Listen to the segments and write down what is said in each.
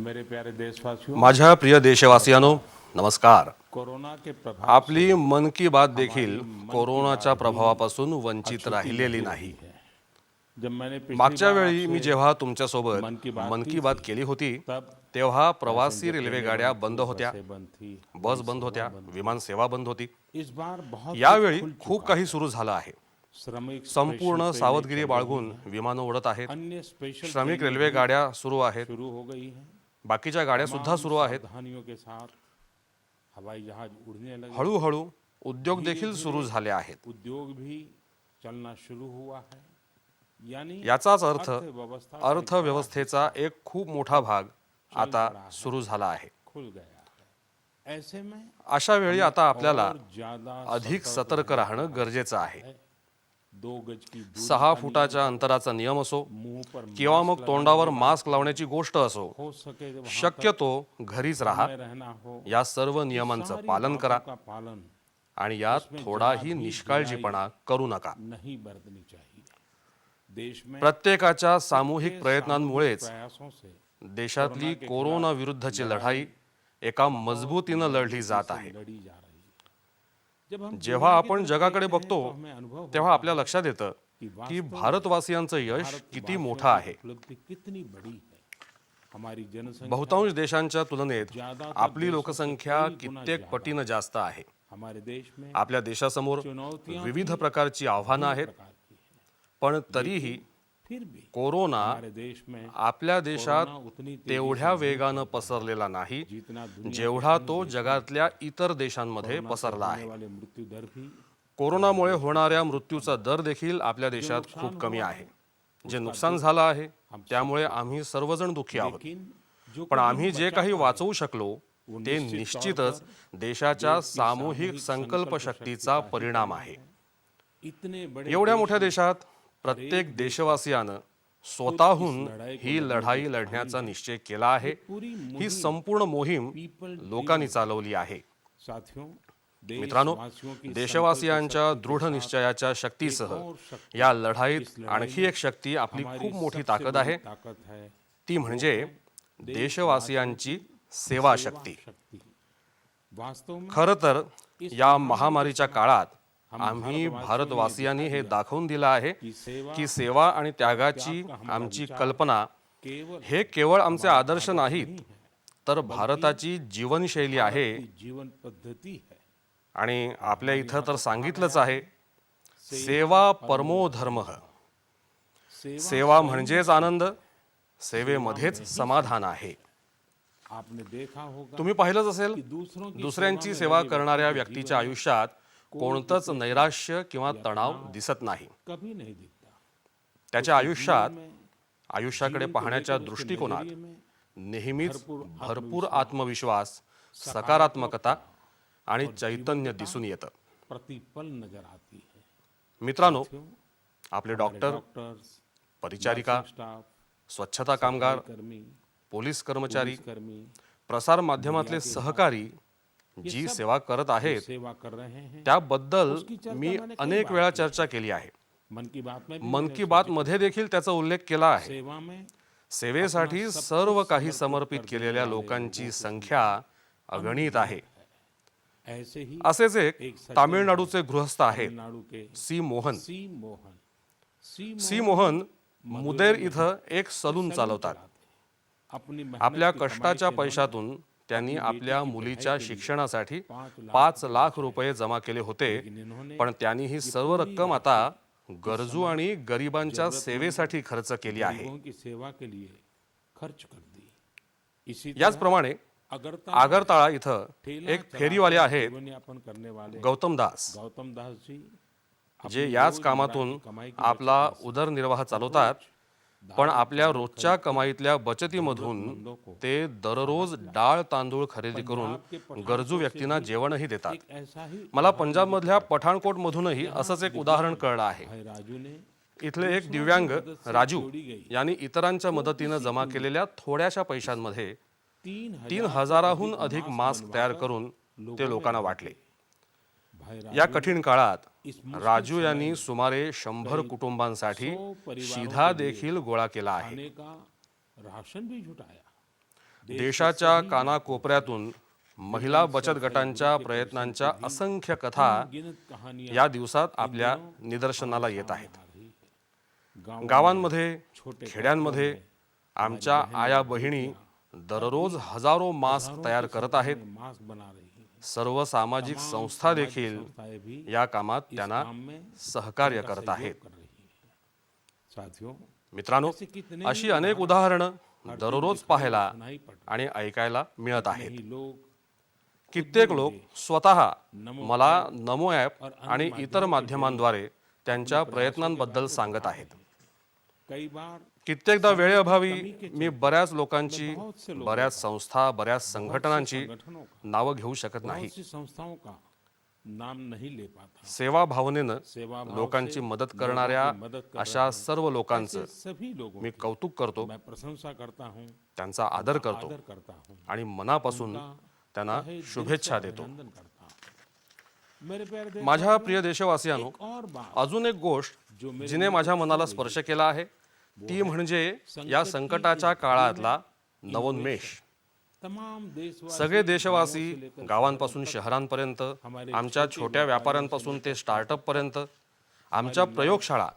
मेरे प्यारे देशवासियों, माझ्या प्रिय देशवासियांनो, नमस्कार. कोरोना के प्रभाव आपली मन की बात देखील हमारी मन की कोरोनाच्या बात भी प्रभावापासून वंचित अछूती राहिलेली नहीं नाही. रही है। जब मैंने पिछली मागच्या बार वेळी मी आपसे जेव्हा तुमच्यासोबत मन की बात मन की की बात थी, केली होती तब तेव्हा प्रवासी पैसेंजर रेल्वे ट्रेनें गाड्या बंद बंद थी, होत्या, बसें बंद थी, बस हवाई बंद सेवा होत्या, बंद थी। विमान सेवा बंद होती. इस बार बहुत कुछ यावेळी खुल खूप चुका काही है। सुरू झालं आहे. श्रमिक संपूर्ण स्पेशल ट्रेनें सावधगिरी चल बाळगून रही हैं, विमानं उडत आहेत. अन्य स्पेशल श्रमिक ट्रेनें रेल्वे भी गाड्या सुरू आहेत. शुरू हो गई हैं। बाकीच्या गाड्या सुद्धा तमाम सुरू आहेत. सावधानियों के साथ हवाई जहाज उड़ने लगे। हळूहळू उद्योग धीरे देखील धीरे सुरू झाले आहेत. उद्योग भी चलना शुरू हुआ है। यानी याचाच अर्थ अर्थव्यवस्था का एक अर्थव्यवस्थेचा एक खूप मोठा भाग चल आता पड़ा है, सुरू झाला आहे. खुल गया है। ऐसे में अशा वेळी आता आपल्याला और ज्यादा अधिक सतर्क राहणं गरजेचं आहे. 2 गज की दूरी 6 फुटाच्या अंतराचा नियम असो मुंह पर किंवा मास्क मग तोंडावर मास्क लावण्याची गोष्ट असो, हो सके जब वहां शक्यतो घरीच राहा. में रहना हो, या सर्व नियमांचं सारी पालन बातों करा का पालन आणि यात थोडाही निष्काळजीपणा करू नका. नहीं बरतनी चाहिए। देश में प्रत्येकाच्या सामूहिक प्रयत्नांमुळेच प्रयासों से देशातली कोरोना विरुद्धची लढाई एका मजबूतीनं लढली जात आहे. लड़ी जा रही है। जब हम जेव्हा आपण जगाकडे बघतो तो हमें अनुभव तेव्हा आपल्या लक्षात येतं कि की भारतवासियांचं यश किती मोठं आहे. उपलब्धि कितनी बड़ी है। हमारी जनसंख्या बहुतांश देशांच्या तुलनेत ज्यादातर आपली लोकसंख्या कई गुना कित्येक ज्यादा पटीनं जास्त आहे. हमारे देश में आपल्या देशासमोर चुनौतियां विविध प्रकारची आव्हानं आहेत, प्रकार की है। पण तरीही फिर भी कोरोना हमारे देश में आपल्या देशात कोरोना उतनी तेजी तेवढ्या वेगानं पसरलेला नाही जितना दुनिया जेवढा तो जगातल्या इतर देशांमध्ये पसरला होने आहे. वाले मृत्यू दर भी कोरोनामुळे होणाऱ्या मृत्यूचा दर देखील आपल्या देशात खूप कमी आहे. जे नुकसान झालं आहे त्यामुळे आम्ही सर्वजण दुःखी आहोत. लेकिन जो पण आम्ही जे काही वाचवू शकलो ते निश्चितच देशाच्या सामूहिक संकल्प शक्तीचा परिणाम आहे. इतने बड़े एवढ्या मोठ्या देशात प्रत्येक देशवासियानं स्वतःहून ही लढाई लढण्याचा निश्चय केला आहे. ही संपूर्ण मोहीम लोकांनी चालवली आहे. साथियों, मित्रांनो, देशवासियांच्या दृढ निश्चयाच्या शक्तीसह या लढाईत आणखी एक शक्ती आपली खूप मोठी ताकद आहे. ताकत है ती म्हणजे देशवासियांची सेवा शक्ती. वास्तव में खरं तर या महामारीच्या काळात आम्ही भारतवासियांनी हे दाखवून दिलं आहे की सेवा आणि त्यागाची आमची कल्पना केवल हे केवळ आमचे आदर्श नाहीत, तर भारताची जीवनशैली आहे. जीवन पद्धती है। आणि आपल्या इथं तर सांगितलंच आहे, सेवा परमो धर्मः. सेवा म्हणजेच आनंद, सेवेमध्येच समाधान आहे. आपने देखा होगा तुम्ही पाहिलंच असेल, कि दूसरों की दुसऱ्यांची सेवा करणाऱ्या व्यक्तीच्या आयुष्यात कोणतंच नैराश्य किंवा तणाव दिसत नाही. कभी नहीं दिखता। त्याच्या आयुष्याकडे पाहण्याच्या दृष्टिकोनात नेहमीच भरपूर आत्मविश्वास, सकारात्मकता आणि चैतन्य दिसून येतं. प्रतिपल नजर आती है। मित्रांनो, आपले डॉक्टर, डॉक्टर्स, परिचारिका, स्टाफ, स्वच्छता कामगार, कर्मी, पोलीस कर्मचारी, कर्मी प्रसार माध्यमातले सहकारी जी सेवा करत आहेत सेवा कर रहे हैं। त्याबद्दल मी अनेक वेळा चर्चा केली आहे. मन की बात में भी मन की बात मध्ये देखील त्याचा उल्लेख केला आहे. सेवा में सेवेसाठी सर्व काही समर्पित केलेल्या लोकांची संख्या अगणित आहे. ऐसे ही असेच एक तामिळनाडूचे गृहस्थ आहेत तमिलनाडु के C Mohan. C C Mohan मुदेर इथं एक सलून चालवतात. अपनी आपल्या कष्टाच्या पैशातून त्यांनी आपल्या मुलीच्या शिक्षणासाठी 5 लाख रुपये जमा केले होते, पण त्यांनी ही सर्व रक्कम आता गरजू आणि गरिबांच्या सेवेसाठी खर्च केली आहे. लोगों की सेवा के लिए खर्च कर दी। इसी याचप्रमाणे आगरताळा इथं एक फेरीवाले आहेत जीवनयापन करने वाले गौतम दास, गौतम दास जी जे याच कामातून आपला उदरनिर्वाह चालवतात. पण आपल्या रोजच्या कमाईतल्या बचतीमधून ते दररोज डाळ तांदूळ खरेदी करून गरजू व्यक्तींना जेवणही देतात. ऐसा ही मला पंजाबमधल्या पठाणकोट मधूनही असंच एक उदाहरण कळलं आहे. भाई राजू ने इथले एक दिव्यांग राजू यांनी इतरांच्या मदतीनं जमा केलेल्या थोड्याशा पैशांमध्ये 3,000हून अधिक मास्क तयार करून ते लोकांना वाटले. या कठीण काळात राजू यांनी सुमारे 100 कुटुंबांसाठी शिधा देखील गोळा केला आहे. खाने का राशन भी जुटाया। देशाच्या कानाकोपऱ्यातून महिला बचत गटांच्या प्रयत्नांच्या असंख्य कथा या दिवसात आपल्या निदर्शनाला येत आहेत. गावांमध्ये, खेड्यांमध्ये आमच्या आया बहिणी दररोज हजारो मास्क तयार करत आहेत. सर्व सामाजिक संस्था देखील या कामात त्यांना सहकार्य करत आहेत. मित्रांनो, अशी अनेक उदाहरणं दररोज पाहायला आणि ऐकायला मिळत आहेत. कित्येक लोक स्वतः मला नमो ॲप आणि इतर माध्यमांद्वारे त्यांच्या प्रयत्नांबद्दल सांगत आहेत. कित्येकदा वेळेअभावी मी बऱ्याच लोकांची, बऱ्याच संस्था, बऱ्याच संघटनांची नावं घेऊ शकत नाही. सेवा भावनेनं लोकांची मदत करणाऱ्या अशा सर्व लोकांचं मी कौतुक करतो, त्यांचा आदर करतो आणि मनापासून त्यांना शुभेच्छा देतो. माझ्या प्रिय देशवासियांनो, अजून एक गोष्ट जिने माझ्या मनाला स्पर्श केला आहे ती म्हणजे या संकटाच्या काळातला नवोन्मेष. सगळे देशवासी गावांपासून शहरांपर्यंत, आमच्या छोट्या व्यापाऱ्यांपासून ते स्टार्टअप पर्यंत, आमच्या प्रयोगशाळा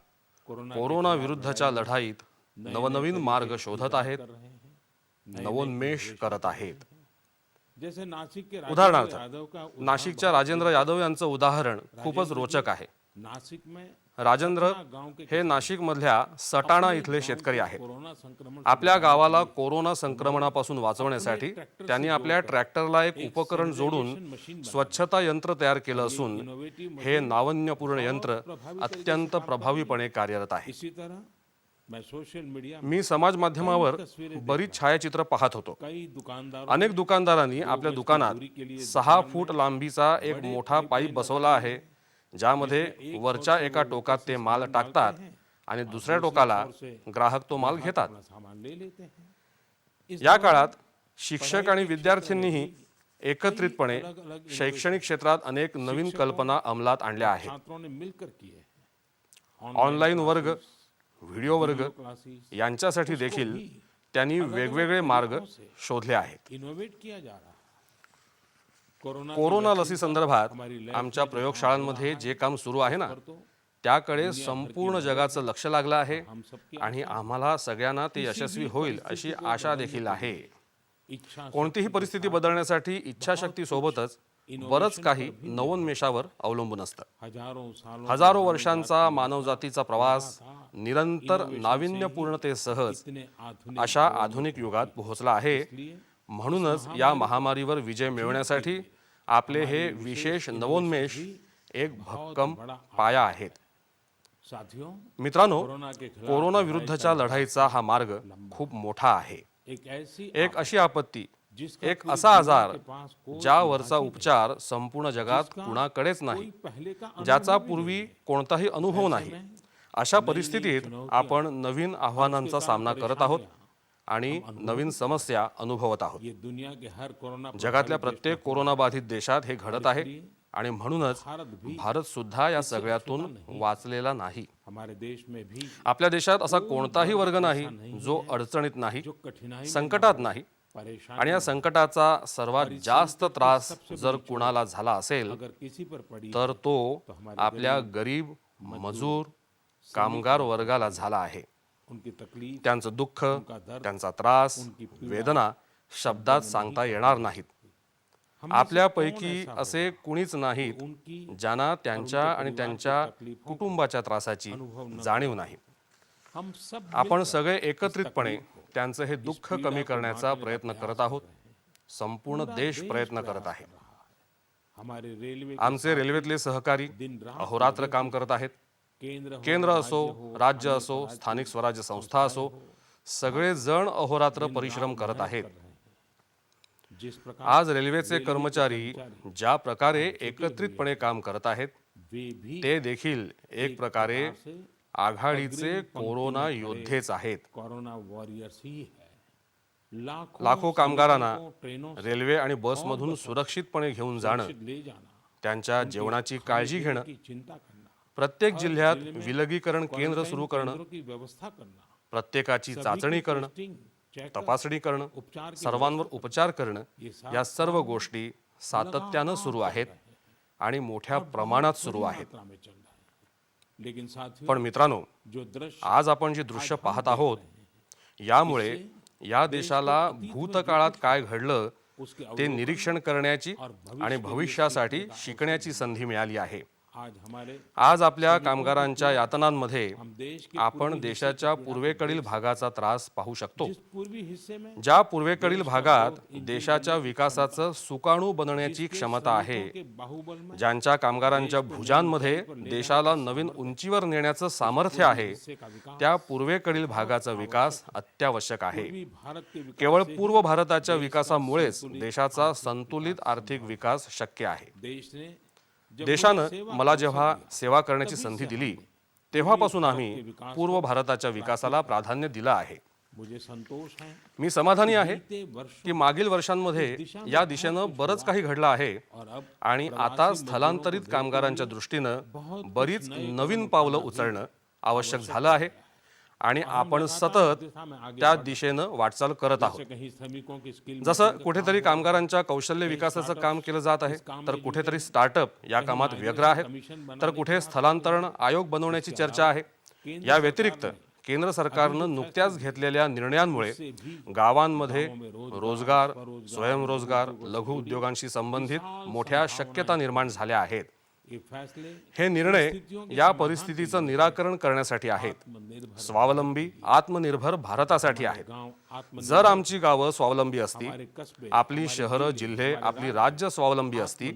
कोरोना विरुद्धच्या लढाईत नवनवीन मार्ग शोधत आहेत, नवोन्मेष करत आहेत. उदाहरणार्थ, नाशिकच्या राजेंद्र यादव यांचं उदाहरण खूपच रोचक आहे. राजेंद्र हे नाशिक मधल्या सटाणा इथले शेतकरी आहेत. आपल्या गावाला कोरोना संक्रमणापासून वाचवण्यासाठी त्यांनी आपल्या ट्रॅक्टरला एक उपकरण जोडून स्वच्छता यंत्र तयार केलं असून हे नाविन्यपूर्ण यंत्र अत्यंत प्रभावीपणे कार्यरत आहे. मी समाज माध्यमावर बरीच छायाचित्र पाहत होतो. अनेक दुकानदारांनी आपल्या दुकानात 6 फूट लांबीचा एक मोठा पाईप बसवला आहे, ज्यामध्ये वरच्या एका टोकात ते माल टाकतात आणि दुसऱ्या टोकाला ग्राहक तो माल घेतात. या काळात शिक्षक आणि विद्यार्थ्यांनीही एकत्रितपणे शैक्षणिक क्षेत्रात अनेक नवीन कल्पना अंमलात आणल्या आहेत. ऑनलाईन वर्ग, व्हिडिओ वर्ग यांच्यासाठी देखील त्यांनी वेगवेगळे मार्ग शोधले आहेत. कोरोना लसी संदर्भात आमच्या प्रयोगशाळांमध्ये जे काम सुरू आहे ना, त्याकडे संपूर्ण जगाचं लक्ष लागलं आहे आणि आम्हाला सगळ्यांना ते यशस्वी होईल अशी आशा देखील आहे. कोणतीही परिस्थिती बदलण्यासाठी इच्छाशक्ती सोबतच बरंच काही नवोन्मेषावर अवलंबून असतं. हजारो वर्षांचा मानवजातीचा प्रवास निरंतर नाविन्यपूर्णतेसहज अशा आधुनिक युगात पोहोचला आहे. म्हणूनच या महामारीवर विजय मिळवण्यासाठी आपले हे विशेष नवोन्मेष एक भक्कम पाया आहेत. मित्रांनो, कोरोना विरुद्धच्या लढाईचा हा मार्ग खूप मोठा आहे. एक अशी आपत्ती, एक असा आजार ज्यावरचा उपचार संपूर्ण जगात कुणाकडेच नाही, ज्याचा पूर्वी कोणताही अनुभव नाही. अशा परिस्थितीत आपण नवीन आव्हानांचा सामना करत आहोत आणि नवीन समस्या अनुभवत आहोत. जगातल्या प्रत्येक कोरोना बाधित देशात हे घडत आहे आणि म्हणूनच भारत सुद्धा या सगळ्यातून वाचलेला नाही. आपल्या देशात असा कोणताही वर्ग नाही जो अडचणीत नाही, संकटात नाही. आणि या संकटाचा सर्वात जास्त त्रास जर कुणाला झाला असेल तर तो आपल्या गरीब, मजूर, कामगार वर्गाला झाला आहे. त्यांचं दुःख, त्यांचा त्रास, वेदना शब्दात सांगता येणार नाहीत. आपल्यापैकी असे कुणीच नाहीत ज्यांना त्यांच्या आणि त्यांच्या कुटुंबाच्या त्रासाची जाणीव नाही. आपण सगळे एकत्रितपणे त्यांचं हे दुःख कमी करण्याचा प्रयत्न करत आहोत. संपूर्ण देश प्रयत्न करत आहे. आमचे रेल्वेतले सहकारी अहोरात्र काम करत आहेत. केंद्र असो, राज्य असो, स्थानिक स्वराज्य संस्था असो, सगळे जण अहोरात्र परिश्रम करत आहेत. आज रेल्वेचे कर्मचारी ज्या प्रकारे एकत्रितपणे काम करत आहेत ते देखील एक प्रकारे आघाडीचे कोरोना योद्धेच आहेत. लाखो कामगारांना रेल्वे आणि बसमधून सुरक्षितपणे घेऊन जाणं, त्यांच्या जेवणाची काळजी घेणं, प्रत्येक जिल्ह्यात विलगीकरण केंद्र सुरू करणं, प्रत्येकाची चाचणी करणं, तपासणी करणं, सर्वांवर उपचार करणं या सर्व गोष्टी सातत्यानं सुरू आहेत आणि मोठ्या प्रमाणात सुरू आहेत. पण मित्रांनो, आज आपण जे दृश्य पाहत आहोत यामुळे या देशाला भूतकाळात काय घडलं ते निरीक्षण करण्याची आणि भविष्यासाठी शिकण्याची संधी मिळाली आहे. आज आपल्या कामगारांच्या यातनांमध्ये आपण देशाच्या पूर्वेकडील भागाचा त्रास पाहू शकतो. ज्या पूर्वेकडील भागात देशाच्या विकासाचं सुकाणू बनण्याची क्षमता आहे, ज्यांच्या कामगारांच्या भुजांमध्ये देशाला नवीन उंचीवर नेण्याचं सामर्थ्य आहे, त्या पूर्वेकडील भागाचा विकास अत्यावश्यक आहे. केवळ पूर्व भारताच्या विकासामुळेच देशाचा संतुलित आर्थिक विकास शक्य आहे. देशानं मला जेव्हा सेवा करण्याची संधी दिली तेव्हापासून आम्ही पूर्व भारताच्या विकासाला प्राधान्य दिलं आहे. मी समाधानी आहे की मागील वर्षांमध्ये या दिशेनं बरंच काही घडलं आहे आणि आता स्थलांतरित कामगारांच्या दृष्टीनं बरीच नवीन पावलं उचलणं आवश्यक झालं आहे आणि आपण सतत त्या दिशेनं वाटचाल करत आहोत. जसं कुठेतरी कामगारांच्या कौशल्य विकासाचं काम केलं जात आहे, तर कुठेतरी स्टार्टअप या कामात व्यग्र आहेत, तर कुठे स्थलांतरण आयोग बनवण्याची चर्चा आहे. या व्यतिरिक्त केंद्र सरकारनं नुकत्याच घेतलेल्या निर्णयांमुळे गावांमध्ये रोजगार, स्वयंरोजगार, लघु उद्योगांशी संबंधित मोठ्या शक्यता निर्माण झाल्या आहेत. हे निर्णय या परिस्थितीचं निराकरण करण्यासाठी आहेत, स्वावलंबी आत्मनिर्भर भारतासाठी आहेत. जर आमची गावं स्वावलंबी असती, आपली शहरं जिल्हे आपली राज्य स्वावलंबी असती,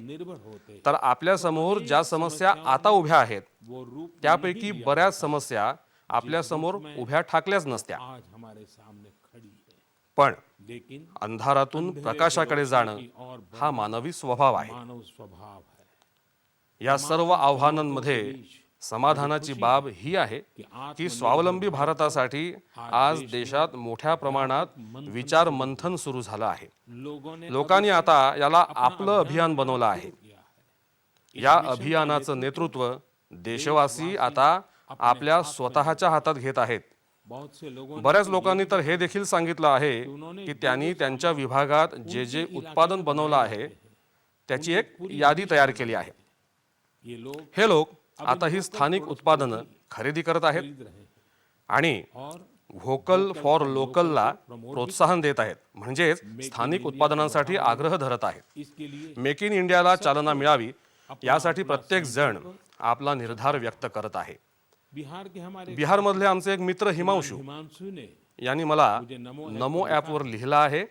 तर आपल्या समोर ज्या समस्या आता उभ्या आहेत त्यापैकी बऱ्याच समस्या आपल्या समोर उभ्या ठाकल्याच नसत्या. पण अंधारातून प्रकाशाकडे जाणं हा मानवी स्वभाव आहे. या सर्व आव्हानांमध्ये समाधानाची बाब ही आहे की स्वावलंबी भारतासाठी आज देशात मोठ्या प्रमाणात विचार मंथन सुरू झालं आहे. लोकांनी आता याला आपलं अभियान बनवलं आहे. या अभियानाचं नेतृत्व देशवासी आता आपल्या स्वतःच्या हातात घेत आहेत. बऱ्याच लोकांनी तर हे देखील सांगितलं आहे की त्यांनी त्यांच्या विभागात जे जे उत्पादन बनवलं आहे त्याची एक यादी तयार केली आहे. हे लोक आता ही स्थानिक उत्पादनं खरेदी करत आहेत आणि व्होकल फॉर लोकलला प्रोत्साहन देत आहेत, म्हणजेच स्थानिक उत्पादनांसाठी आग्रह धरत आहेत. मेक इन इंडियाला चालना मिळावी यासाठी प्रत्येक जण आपला निर्धार व्यक्त करत आहे. बिहारमधले आमचे एक मित्र हिमांशू यांनी मला नमो ॲपवर लिहिलं आहे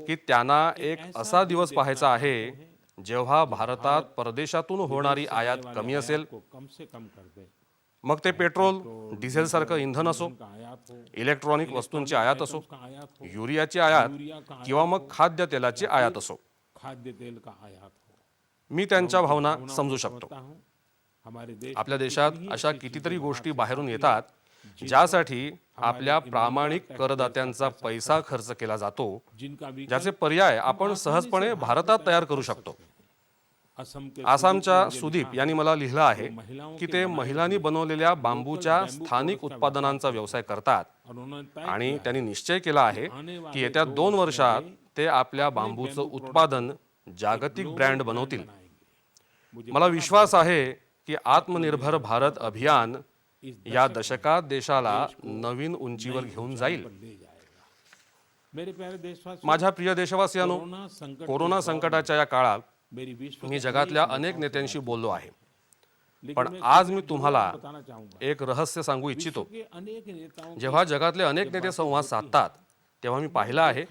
की त्यांना एक असा दिवस पाहायचा आहे जेव्हा भारतात परदेशातून होणारी आयात कमी असेल. मग ते पेट्रोल, डिझेल सारखं इंधन असो, इलेक्ट्रॉनिक वस्तूंची आयात असो, युरियाची आयात किंवा मग खाद्य तेलाची आयात असो. मी त्यांच्या भावना समजू शकतो. आपल्या देशात अशा कितीतरी गोष्टी बाहेरून येतात ज्यासाठी आपल्या प्रामाणिक करदात्यांचा पैसा खर्च केला जातो, ज्याचे पर्याय आपण सहजपणे भारतात तयार करू शकतो. आसामच्या सुदीप यांनी मला लिहिलं आहे की ते महिलांनी बनवलेल्या बांबूच्या स्थानिक उत्पादनांचा व्यवसाय करतात आणि त्यांनी निश्चय केला आहे की येत्या 2 वर्षात ते आपल्या बांबूचं उत्पादन जागतिक ब्रँड बनवतील. मला विश्वास आहे की आत्मनिर्भर भारत अभियान या दशकात देशाला नवीन उंचीवर घेऊन जाईल. माझ्या प्रिय देशवासियांनो, कोरोना संकटाच्या या काळात मी जगातल्या अनेक नेत्यांशी बोललो आहे, पण आज मी तुम्हाला एक रहस्य सांगू इच्छितो. जेव्हा जगातले अनेक नेते संवाद साधतात तेव्हा मी पाहिलं आहे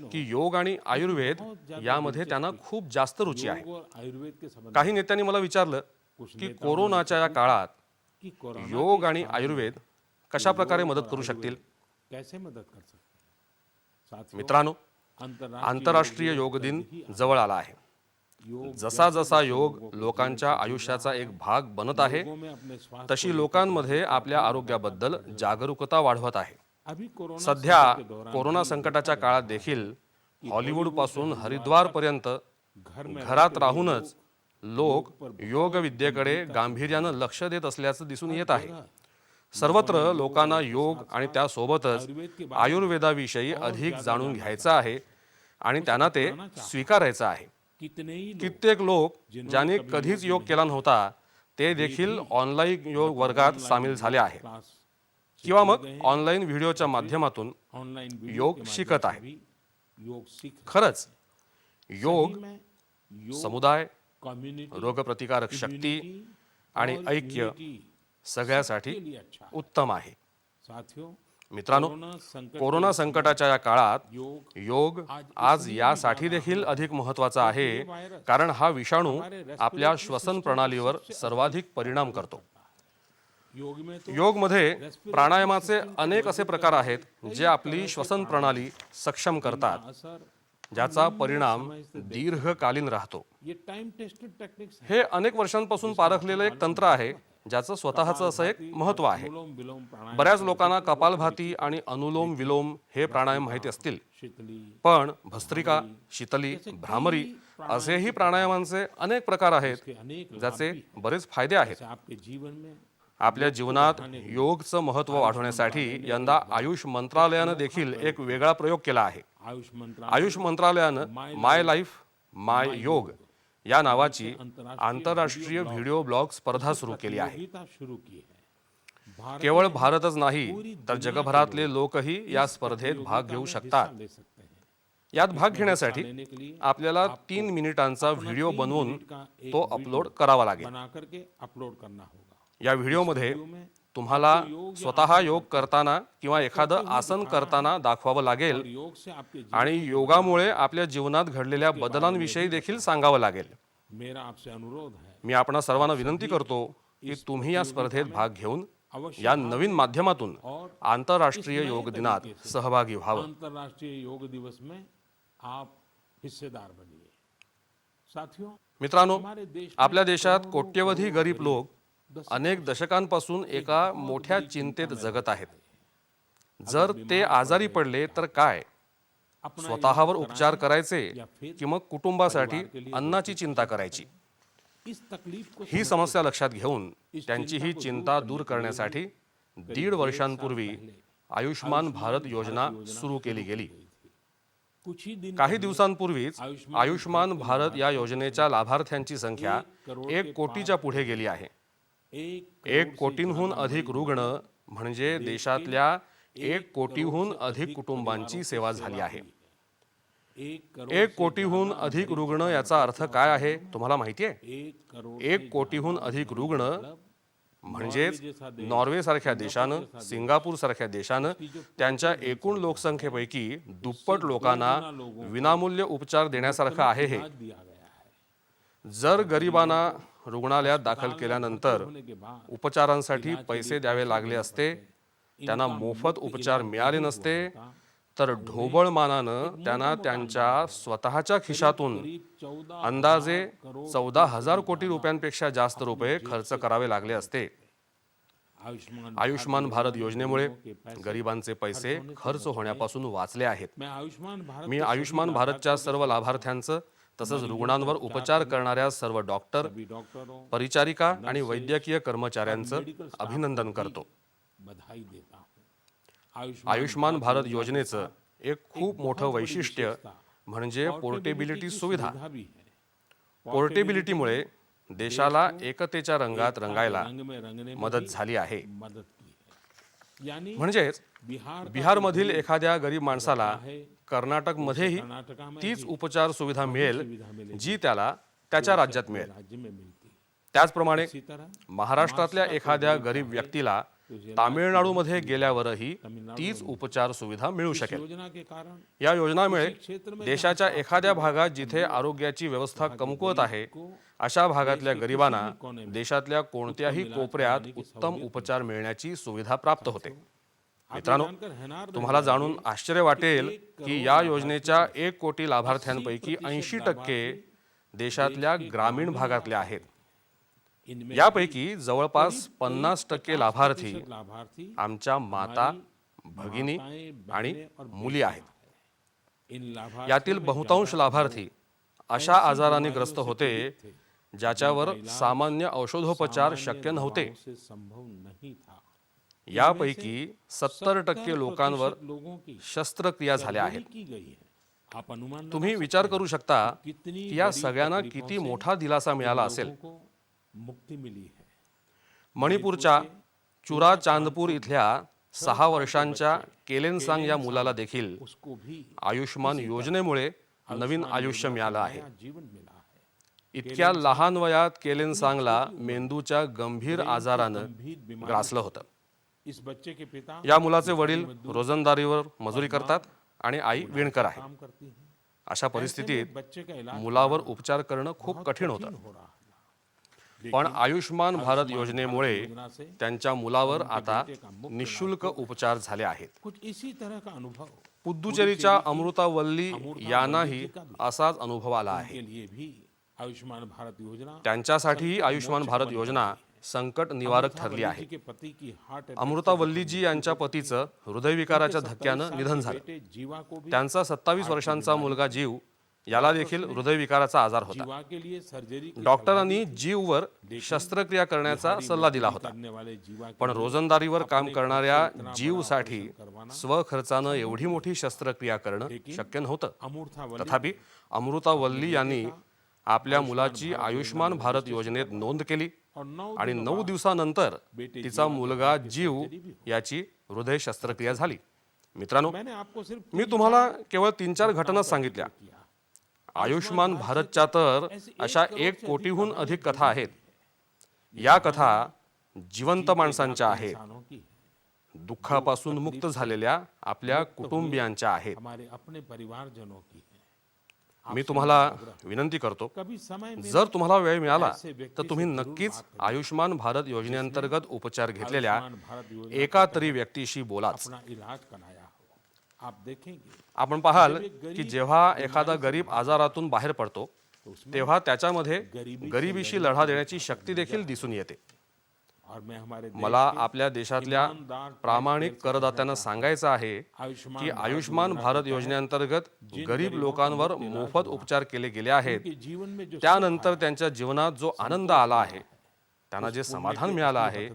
की योग आणि आयुर्वेद यामध्ये त्यांना खूप जास्त रुची आहे. काही नेत्यांनी मला विचारलं की कोरोनाच्या या काळात योग आणि आयुर्वेद कशा प्रकारे मदत करू शकतील. मित्रांनो, आंतरराष्ट्रीय योग दिन जवळ आला आहे. जसा जसा योग लोकांच्या आयुष्याचा एक भाग बनत आहे तशी लोकांमध्ये आपल्या आरोग्याबद्दल जागरूकता वाढवत आहे. सध्या कोरोना संकटाच्या काळात देखील हॉलिवूड पासून हरिद्वार पर्यंत घरात राहूनच लोक योग विद्येकडे गांभीर्यानं लक्ष देत असल्याचं दिसून येत आहे. सर्वत्र लोकांना योग आणि त्यासोबतच आयुर्वेदाविषयी अधिक जाणून घ्यायचं आहे आणि त्यांना ते स्वीकारायचं आहे. कितने ही लोग कित्येक लोक ज्यांनी कधीच योग केला नव्हता ते देखील ऑनलाईन योग वर्गात सामील झाले आहेत क्लास किंवा मग ऑनलाईन व्हिडिओच्या माध्यमातून ऑनलाइन योग शिकत आहेत. योग सीख खरंच योग में योग समुदाय, कम्युनिटी रोगप्रतिकारक शक्ती आणि ऐक्य सगळ्यासाठी के लिए अच्छा है। उत्तम आहे. साथियों, मित्रांनो, कोरोना संकट कोरोना संकटाच्या या काळात योग योग आज यासाठी देखील अधिक महत्त्वाचा आहे कारण हा विषाणू आपल्या श्वसन प्रणालीवर सर्वाधिक परिणाम करतो. योग में तो योगमध्ये प्राणायामाचे अनेक असे प्रकार आहेत जे आपली श्वसन प्रणाली सक्षम करतात, असर ज्याचा परिणाम दीर्घकालीन राहतो. ये टाइम टेस्टेड टेक्निक्स हे अनेक वर्षांपासून पारखलेलं एक तंत्र आहे ज्याचं स्वतःचं असं एक महत्त्व आहे. अनुलोम विलोम प्राणायाम बऱ्याच लोकांना कपालभाती आणि अनुलोम विलोम हे प्राणायाम माहिती असतील, शीतली पण भस्त्रिका, शीतली, भ्रामरी असेही प्राणायामांचे अनेक प्रकार आहेत के अनेक लाभ ज्याचे बरेच फायदे आहेत. से आपके जीवन में आपल्या जीवनात योगचं महत्त्व वाढवण्यासाठी यंदा आयुष मंत्रालयानं देखील एक वेगळा प्रयोग केला आहे. आयुष मंत्रालयानं माय लाईफ माय योग या नावाची आंतरराष्ट्रीय व्हिडिओ ब्लॉग स्पर्धा सुरू केली आहे. शुरू की है। भारत केवळ भारतच नाही तर जगभरातले लोकही या स्पर्धेत भाग घेऊ शकतात. ले सकते हैं। यात भाग घेण्यासाठी लेने के लिए आपल्याला 3 मिनिटांचा व्हिडिओ बनवून तो अपलोड करावा लागेल. बना करके अपलोड करना होगा। या व्हिडिओमध्ये तुम्हाला स्वतः योग करताना किंवा एखादं आसन करताना दाखवावं लागेल योग से आपके आणि योगामुळे आपल्या जीवनात घडलेल्या बदलांविषयी देखील सांगावं लागेल. मेरा आपसे अनुरोध है, मी आपणा सर्वांना विनंती करतो की तुम्ही या स्पर्धेत भाग घेऊन या नवीन माध्यमातून आंतरराष्ट्रीय योग दिनात सहभागी व्हावं. अंतर्राष्ट्रीय योग दिवस में आप हिस्सेदार बनिए। साथियों, मित्रांनो, हमारे देश आपल्या देशात कोट्यवधी गरीब लोक अनेक दशकांपासून एका मोठ्या चिंतेत जगत आहेत. जर ते आजारी पडले तर काय? स्वतःवर उपचार करायचे की मग कुटुंबासाठी अन्नाची चिंता करायची? इस तकलीफ को ही समस्या लक्षात घेऊन त्यांची ही चिंता दूर करण्यासाठी 1.5 वर्षांपूर्वी आयुष्मान भारत योजना सुरू केली गेली. कुछ ही दिन काही दिवसांपूर्वीच आयुष्मान भारत या योजनेच्या लाभार्थ्यांची संख्या 1 कोटीच्या पुढे गेली आहे. 1 कोटींहून अधिक रुग्ण म्हणजे देशातल्या 1 कोटीहून अधिक कुटुंबांची सेवा झाली आहे. 1 कोटीहून अधिक रुग्ण याचा अर्थ काय आहे तुम्हाला माहिती आहे? 1 कोटीहून अधिक रुग्ण म्हणजेच नॉर्वे सारख्या देशानं, सिंगापूर सारख्या देशानं त्यांच्या एकूण लोकसंख्येपैकी दुप्पट लोकांना विनामूल्य उपचार देण्यासारखं आहे. हे जर गरिबांना रुग्णालयात दाखल केल्यानंतर उपचारांसाठी पैसे द्यावे लागले असते, त्यांना मोफत उपचार मिळाले नसते, तर ढोबळमानानं त्यांना त्यांच्या स्वतःच्या खिशातून अंदाजे 14,000 कोटी रुपयांपेक्षा जास्त रुपये खर्च करावे लागले असते. आयुष्मान भारत योजनेमुळे गरिबांचे पैसे खर्च होण्यापासून वाचले आहेत. मी आयुष्मान भारतच्या सर्व लाभार्थ्यांचं तसंच रुग्णांवर उपचार करणाऱ्या सर्व डॉक्टर, परिचारिका आणि वैद्यकीय कर्मचाऱ्यांचं अभिनंदन करतो. आयुष्मान भारत योजनेचं एक खूप मोठं वैशिष्ट्य म्हणजे पोर्टेबिलिटी सुविधा. पोर्टेबिलिटीमुळे देशाला एकतेच्या रंगात रंगायला मदत झाली आहे. म्हणजेच बिहारमधील एखाद्या गरीब माणसाला कर्नाटकमध्येही तीच उपचार सुविधा मिळेल जी त्याला त्याच्या राज्यात मिळेल. त्याचप्रमाणे महाराष्ट्रातल्या एखाद्या गरीब व्यक्तीला तामिळनाडूमध्ये गेल्यावरही तीच उपचार सुविधा मिळू शकेल. या योजनेमुळे देशाच्या एखाद्या भागात जिथे आरोग्याची व्यवस्था कमकुवत आहे अशा भागातल्या गरिबांना देशातल्या कोणत्याही कोपऱ्यात उत्तम उपचार मिळण्याची सुविधा प्राप्त होते. मित्रांनो, तुम्हाला जाणून आश्चर्य वाटेल की या योजनेच्या 1 कोटी लाभार्थ्यांपैकी 80% देशातल्या ग्रामीण भागातले आहेत. यापैकी जवळपास 50% लाभार्थी आमच्या माता, भगिनी आणि मुली आहेत. यातील बहुतांश लाभार्थी अशा आजाराने ग्रस्त होते ज्याच्यावर सामान्य औषधोपचार शक्य नव्हते. यापैकी 70% लोकांवर लोगों की शस्त्रक्रिया झाल्या आहेत. की गई है. आप अनुमान लगा तुम्ही सकते विचार हैं करू शकता कितनी की या बड़ी सगळ्यांना तकलीफों किती से मोठा दिलासा मिळाला इन असेल. लोगों को मुक्ति मिली है. मणिपूरच्या चुरा चांदपूर इथल्या 6 वर्षांच्या केलेनसांग या मुलाला देखील उसको भी आयुष्मान योजनेमुळे नवीन आयुष्य मिळालं आहे. नया जीवन मिला है. इतक्या लहान वयात केलेनसांगला मेंदूच्या गंभीर आजारानं गंभीर बीमारी ग्रासलं होतं. इस बच्चे के पिता या मुलाचे वडील रोजंदारीवर मजुरी करतात आणि आई विणकर आहे. काम करती है. अशा परिस्थितीत बच्चे का इलाज मुलावर उपचार करणं खूप कठीण होतं. हो रहा है. पण आयुष्मान भारत योजनेमुळे योजना से त्यांच्या मुलावर आता निशुल्क उपचार झाले आहेत. कुछ इसी तरह का अनुभव पुद्दुचेरीच्या अमृता वल्ली यांनाही असाच अनुभव आला आहे. के लिए भी आयुष्मान भारत योजना त्यांच्यासाठीही आयुष्मान भारत योजना संकट निवारक ठरली आहे. के पति की हार्ट अमृता वल्लीजी यांच्या पतीचं हृदयविकाराच्या धक्क्यानं निधन झालं. अटैक जीवा को भी त्यांचा 27 वर्षांचा मुलगा जीव याला देखील हृदयविकाराचा आजार होता. जीवा के लिए सर्जरी डॉक्टरांनी जीववर शस्त्रक्रिया करण्याचा सल्ला दिला होता. करने वाले जीवा पण रोजंदारीवर काम करणाऱ्या जीवसाठी स्वखर्चानं एवढी मोठी शस्त्रक्रिया करणं शक्य नव्हतं. अमूर्था तथापि अमृता वल्ली यांनी आपल्या मुलाची आयुष्मान भारत योजनेत नोंद केली और 9 आणि 9 दिवसानंतर तिचा मुलगा जीव याची हृदय शस्त्रक्रिया झाली. मित्रांनो, मैंने आपको सिर्फ मी तुम्हाला केवळ 3-4 घटना सांगितल्या. आयुष्मान भारतच्या तर अशा 1 कोटीहून अधिक कथा आहेत. या कथा जिवंत माणसांच्या आहेत. इंसानों की है. दुःखापासून मुक्त झालेल्या आपल्या कुटुंबियांच्या आहेत. हमारे अपने परिवारजनों की है. मी तुम्हाला विनंती करतो, कभी समय में जर तुम्हाला वेळ मिळाला तर तुम्ही नक्कीच आयुष्मान भारत योजनेअंतर्गत उपचार घेतलेल्या भारत योजना एका तरी व्यक्तीशी बोलाच. अपना इलाज कराया हो. आप देखेंगे आपण पाहाल की जेव्हा एखादा गरीब आजारातून बाहेर पडतो तेव्हा त्याच्यामध्ये गरिबीशी लढा देण्याची शक्ती देखील दिसून येते. और मैं हमारे मला आपल्या देशातल्या प्रामाणिक करदात्यांना सांगायचं आहे की आयुष्मान भारत योजनेअंतर्गत गरीब लोकांवर मोफत उपचार केले गेले आहेत. के जीवन में जो त्यानंतर त्यांच्या जीवनात जो आनंद आला आहे, त्यांना जे समाधान मिळालं आहे,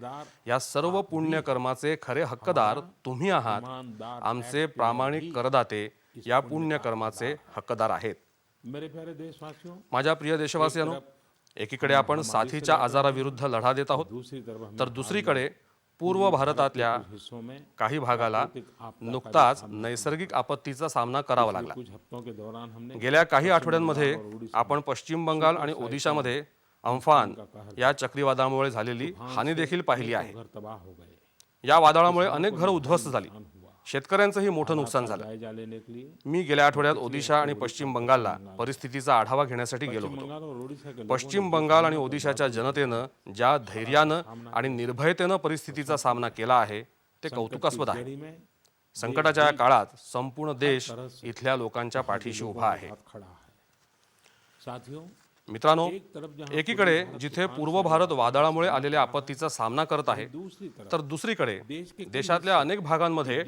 या सर्व पुण्यकर्माचे खरे हक्कदार तुम्ही आहात. ईमानदार आमचे प्रामाणिक करदाते या पुण्यकर्माचे हक्कदार आहेत. मेरे प्यारे देशवासियों, माझ्या प्रिय देशवासियांनो, एकीकडे आपण साथीच्या आजाराविरुद्ध लढा देत आहोत, दूसरी तरफ हमें तर दुसरीकडे पूर्व भारतातल्या हिस्सों में काही भागाला नुकताच नैसर्गिक आपत्तीचा सामना करावा लागला. कुछ हफ्तों के दौरान हमने गेल्या काही आठवड्यांमध्ये आपण पश्चिम बंगाल आणि ओदिशामध्ये अम्फान या चक्रीवादळामुळे झालेली हानी देखील पाहिली आहे. घर तबाह हो गए. या वादळामुळे अनेक घरं उद्ध्वस्त झाली. शेतकऱ्यांचंही मोठं नुकसान झालं. जायजा लेने के लिए मी गेल्या आठवड्यात ओदिशा आणि पश्चिम बंगालला परिस्थितीचा आढावा घेण्यासाठी गेलो होतो. बंगाल और ओडिशा के पश्चिम बंगाल आणि ओदिशाच्या जनतेनं ज्या धैर्यानं आणि निर्भयतेनं परिस्थितीचा सामना केला आहे ते कौतुकास्पद आहे. घड़ी में संकटाच्या या काळात संपूर्ण देश इथल्या लोकांच्या पाठीशी उभा आहे. हाथ खड़ा है. साथियों, मित्रांनो, एक तरफ जहां एकीकडे जिथे पूर्व भारत वादळामुळे आलेल्या आपत्तीचा सामना करत आहे, दूसरी तरफ तर दुसरीकडे देशातल्या अनेक भागांमध्ये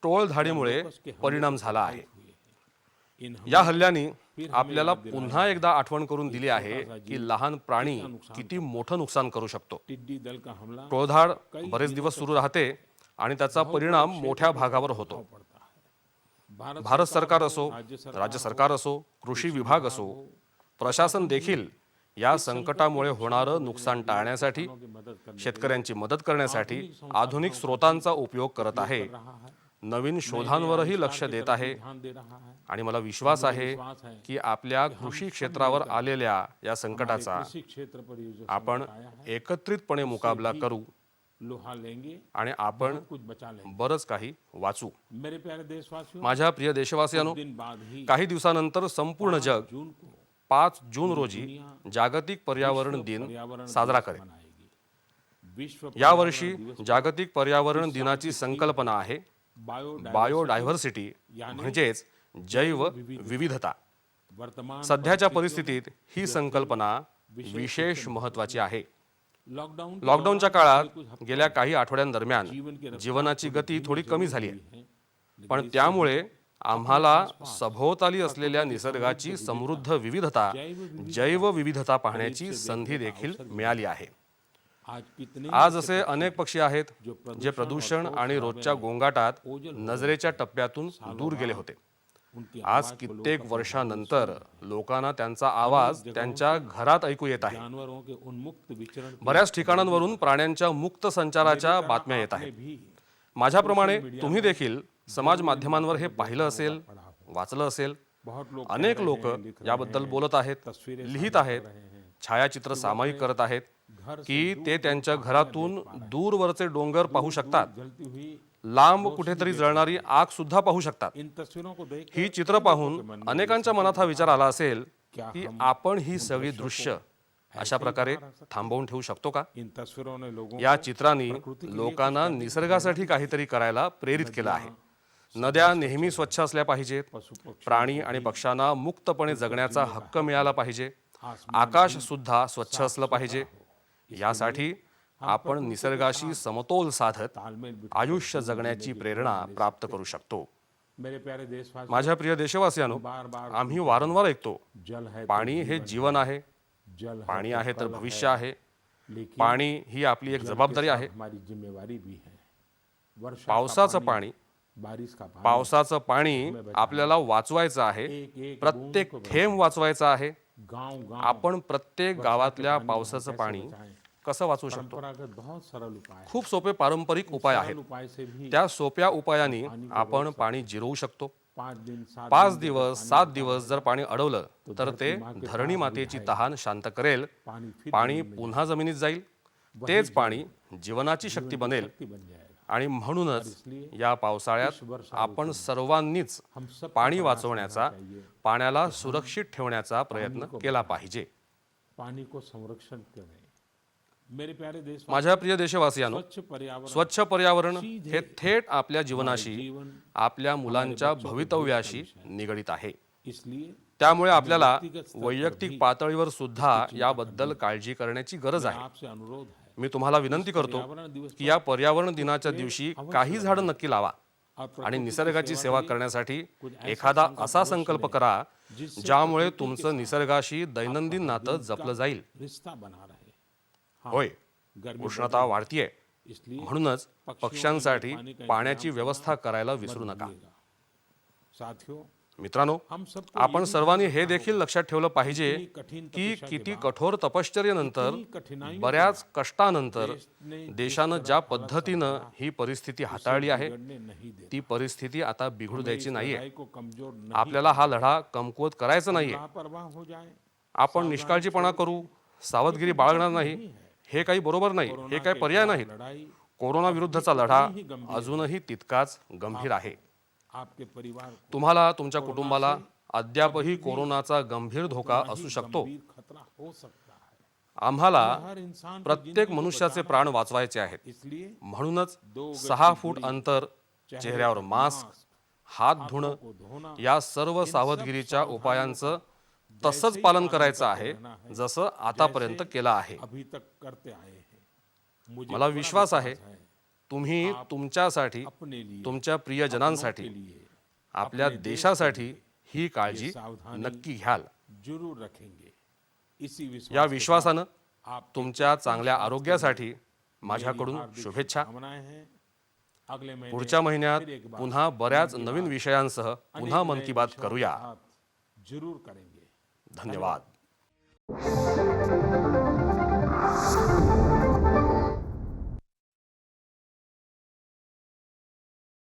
टोळधाडीमुळे परिणाम झाला आहे. इन या हल्ल्यांनी आपल्याला पुन्हा एकदा आठवण करून दिली आहे की लहान प्राणी किती मोठं नुकसान करू शकतो. टिड्डी दल का हमला टोळधाड बरेच दिवस सुरू राहते आणि त्याचा परिणाम मोठ्या भागावर होतो. पड़ता है. भारत सरकार असो, राज्य सरकार असो, कृषी विभाग असो, प्रशासन देखील या संकटामुळे होणारं नुकसान टाळण्यासाठी, की मदद करने शेतकऱ्यांची मदत करण्यासाठी आधुनिक स्रोतांचा उपयोग करत आहे. रहा है. नवीन शोधांवरही लक्ष देत आहे. ध्यान दे रहा है. आणि मला विश्वास आहे की आपल्या कृषी क्षेत्रावर आलेल्या या संकटाचा कृषि क्षेत्र पर ये जो आपण एकत्रितपणे मुकाबला करू लोहा लेंगे, आणि आपण कुछ बचा लेंगे. बरंच काही वाचू. मेरे प्यारे देशवासियों, माझ्या प्रिय देशवासियांनो, दिन बाद ही काही दिवसानंतर संपूर्ण जग जून को 5 जून रोजी जागतिक पर्यावरण दिन साजरा करेल. मनाएगी. विश्व यावर्षी जागतिक पर्यावरण दिनाची संकल्पना आहे बायोडायव्हर्सिटी, म्हणजेच जैव विविधता. वर्तमान सध्याच्या परिस्थितीत ही संकल्पना विशेष महत्त्वाची आहे. लॉकडाऊन लॉकडाऊनच्या काळात गेल्या काही आठवड्यांदरम्यान जीवनाची गती थोडी कमी झाली आहे, पण त्यामुळे आम्हाला सभोवताली असलेल्या निसर्गाची समृद्ध विविधता, जैव विविधता पाहण्याची संधी देखील मिळाली आहे. आज कितने आज असे अनेक पक्षी आहेत जे प्रदूषण आणि रोजच्या गोंगाटात नजरेच्या टप्प्यातून दूर गेले होते. उनकी आज कित्येक वर्षांनंतर लोकांना त्यांचा आवाज त्यांच्या घरात ऐकू येत आहे. जानवरों के उन्मुक्त विचरण की बऱ्याच ठिकाणांवरून प्राण्यांच्या मुक्त संचाराच्या बातम्या येत आहेत. भी माझ्याप्रमाणे तुम्ही देखील समाज माध्यमांवर हे पाहिलं असेल, वाचलं असेल. बहुत लोग अनेक लोक याबद्दल बोलत आहेत, लिहित आहेत, छायाचित्र सामायिक करत आहेत की ते त्यांच्या घरातून दूरवरचे डोंगर पाहू शकतात, जलती हुई लांब कुठेतरी जळणारी आग सुद्धा पाहू शकतात. इन तस्वीरों को देख ही चित्र पाहून अनेकांच्या मनात हा विचार आला असेल की आपण ही सगळी दृश्य अशा प्रकारे थांबवून ठेवू शकतो का? इन तस्वीरों ने लोगों या चित्रांनी लोकांना निसर्गासाठी काहीतरी करायला प्रेरित केलं आहे. नद्या नेहमी स्वच्छ असल्या पाहिजेत, प्राणी आणि पक्ष्यांना मुक्तपणे जगण्याचा हक्क मिळाला पाहिजे, आकाश सुद्धा स्वच्छ असलं पाहिजे. यासाठी आपण निसर्गाशी समतोल साधत तालमेल बिठा आयुष्य जगण्याची प्रेरणा प्राप्त करू शकतो. मेरे प्यारे देशवासी, माझ्या प्रिय देशवासियांनो, बार बार आम्ही वारंवार ऐकतो जल है पाणी हे जीवन आहे, जल है पाणी आहे तर भविष्य आहे, लेकिन पाणी ही आपली एक जबाबदारी आहे. हमारी जिम्मेवारी भी है. वर्षा का पावसाचं पाणी बारिश का पानी पावसाचं पाणी आपल्याला वाचवायचं आहे, एक एक प्रत्येक थेंब वाचवायचा आहे. गांव गांव आपण प्रत्येक गावातल्या पावसाचं पाणी कसं वाचवू शकतो? परंपरागत बहुत सरल उपाय है. खूप सोपे पारंपरिक उपाय आहेत. सरल उपाय से भी त्या सोप्या उपायांनी आपण पाणी जिरवू शकतो. 5 दिन 7 5 दिवस 7 दिवस जर पाणी अडवलं तर ते धरणी मातेची तहान शांत करेल, पानी फिर पाणी पुन्हा जमिनीत जाईल, तेच पाणी जीवनाची शक्ती बनेल. शक्ति बन जाएगा. आणि म्हणूनच या पावसाळ्यात आपण सर्वांनीच हम सब पाणी वाचवण्याचा, पाण्याला सुरक्षित ठेवण्याचा प्रयत्न केला पाहिजे. पानी को संरक्षण करें. मेरे प्यारे देशवासी, माझ्या प्रिय देशवासियांनो, स्वच्छ पर्यावरण स्वच्छ पर्यावरण हे थेट आपल्या जीवनाशी, जीवन आपल्या मुलांच्या भवितव्याशी निगडित आहे. इसलिए त्यामुळे आपल्याला वैयक्तिक पातळीवर सुद्धा याबद्दल काळजी करण्याची गरज आहे. आपसे अनुरोध है, मी तुम्हाला विनंती करतो पर्यावरण दिवस की या पर्यावरण दिनाच्या दिवशी काही झाडं नक्की लावा और आणि निसर्गाची सेवा करण्यासाठी एखादा असा संकल्प करा ज्यामुळे तुमचं निसर्गाशी दैनंदिन नातं जपलं जाईल. रिश्ता बना रहे. होय, गर्मी उष्णता वाढतीये, इसलिए म्हणूनच पक्ष्यांसाठी पाण्याची व्यवस्था करायला विसरू नका. साथियों, मित्रांनो, हम सब आपण सर्वांनी हे देखील लक्षात ठेवलं पाहिजे की किती कठोर तपश्चर्येनंतर, बऱ्याच कष्टानंतर देशानं ज्या पद्धतीनं ही परिस्थिती हाताळली आहे, नहीं दे ती परिस्थिती आता बिघडू द्यायची नाहीये. लड़ाई को कमजोर न आपल्याला हा लढा कमकुवत करायचा नाहीये. लापरवाह हो जाए. आपण निष्काळजीपणा करू, सावधगिरी बाळगणार नाही, हे काही बरोबर नाही, हे काही पर्याय नाहीत. लड़ाई कोरोना विरुद्धचा लढा अजूनही तितकाच गंभीर आहे. आपके परिवार को तुम्हाला, तुमच्या कुटुंबाला अद्यापही कोरोनाचा गंभीर धोका असू शकतो. गंभीर खतरा हो सकता है. आम्हाला हर इंसान प्रत्येक मनुष्याचे प्राण वाचवायचे आहेत. इसलिए म्हणूनच 6 फूट अंतर, चेहऱ्यावर मास्क, हात धुणं को धोना या सर्व सावधगिरीच्या उपायांचं तसंच पालन करायचं आहे जसं आतापर्यंत केलं आहे. अभी तक करते आए हैं. मुझे मला विश्वास आहे तुम्ही तुमच्यासाठी, अपने लिए, तुमच्या प्रियजनांसाठी, लिए आपल्या देशासाठी ही काळजी नक्की घ्याल. जरूर रखेंगे. इसी विश्वास या विश्वासानं आप तुमच्या चांगल्या आरोग्यासाठी माझ्याकडून शुभेच्छा. कामनाएं हैं. अगले महीने पुढच्या महिन्यात पुन्हा बऱ्याच नवीन विषयांसह पुन्हा मन की बात करूया. जरूर करेंगे. धन्यवाद.